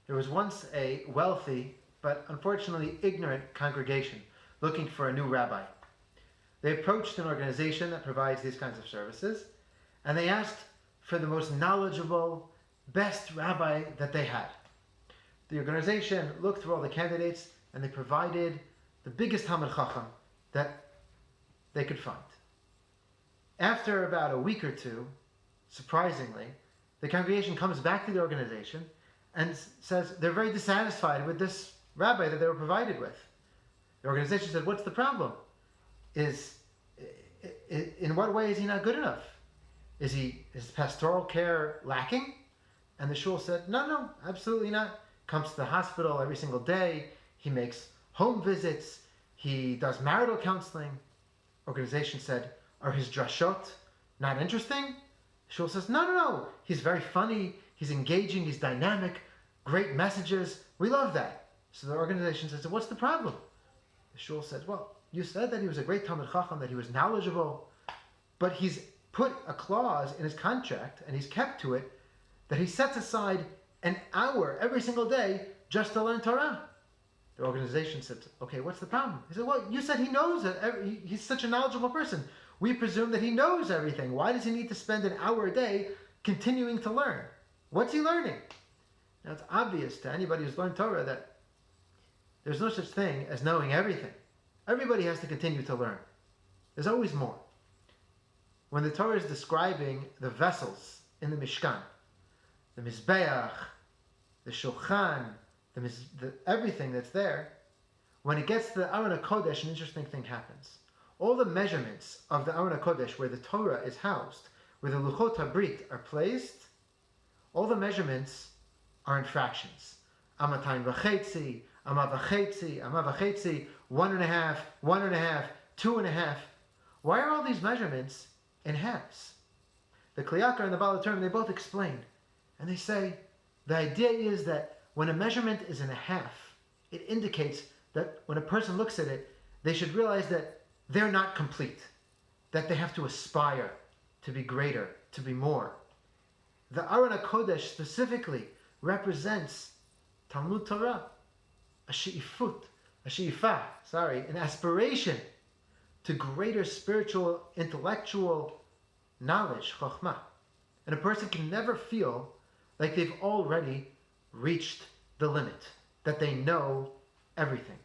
There was once a wealthy, but unfortunately ignorant congregation looking for a new rabbi. They approached an organization that provides these kinds of services, and they asked for the most knowledgeable, best rabbi that they had. The organization looked through all the candidates, and they provided the biggest Talmid Chacham that they could find. After about a week or two, surprisingly, the congregation comes back to the organization and says they're very dissatisfied with this rabbi that they were provided with. The organization said, what's the problem? In what way is he not good enough? Is pastoral care lacking? And the shul said, no, absolutely not. Comes to the hospital every single day. He makes home visits. He does marital counseling. Organization said, are his drashot not interesting? The shul says, no. He's very funny. He's engaging. He's dynamic. Great messages. We love that. So the organization says, what's the problem? The shul says, well, you said that he was a great Talmid Chacham, that he was knowledgeable, but he's put a clause in his contract, and he's kept to it, that he sets aside an hour every single day just to learn Torah. The organization said, okay, what's the problem? He said, well, you said he knows it. He's such a knowledgeable person. We presume that he knows everything. Why does he need to spend an hour a day continuing to learn? What's he learning? Now, it's obvious to anybody who's learned Torah that there's no such thing as knowing everything. Everybody has to continue to learn. There's always more. When the Torah is describing the vessels in the Mishkan, the Mizbeach, the Shulchan, everything that's there, when it gets to the Aron HaKodesh, an interesting thing happens. All the measurements of the Aron HaKodesh, where the Torah is housed, where the Luchot HaBrit are placed, all the measurements are in fractions. Amatayim v'chetzi, ama v'chetzi, 1.5, 1.5, 2.5. Why are all these measurements in halves? The Kli Yakar and the Baal HaTurim, they both explain. And they say, the idea is that when a measurement is in a half, it indicates that when a person looks at it, they should realize that they're not complete, that they have to aspire to be greater, to be more. The Aron HaKodesh specifically represents Talmud Torah, an aspiration to greater spiritual, intellectual knowledge, chokhmah. And a person can never feel like they've already reached the limit, that they know everything.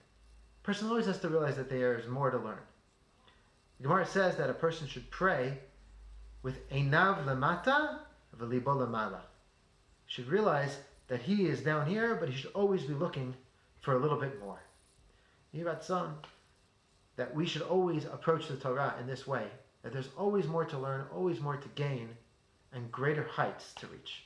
A person always has to realize that there is more to learn. The Gemara says that a person should pray with einav lemata v'libo lemala. Should realize that he is down here, but he should always be looking for a little bit more. Yiratzon, that we should always approach the Torah in this way, that there's always more to learn, always more to gain, and greater heights to reach.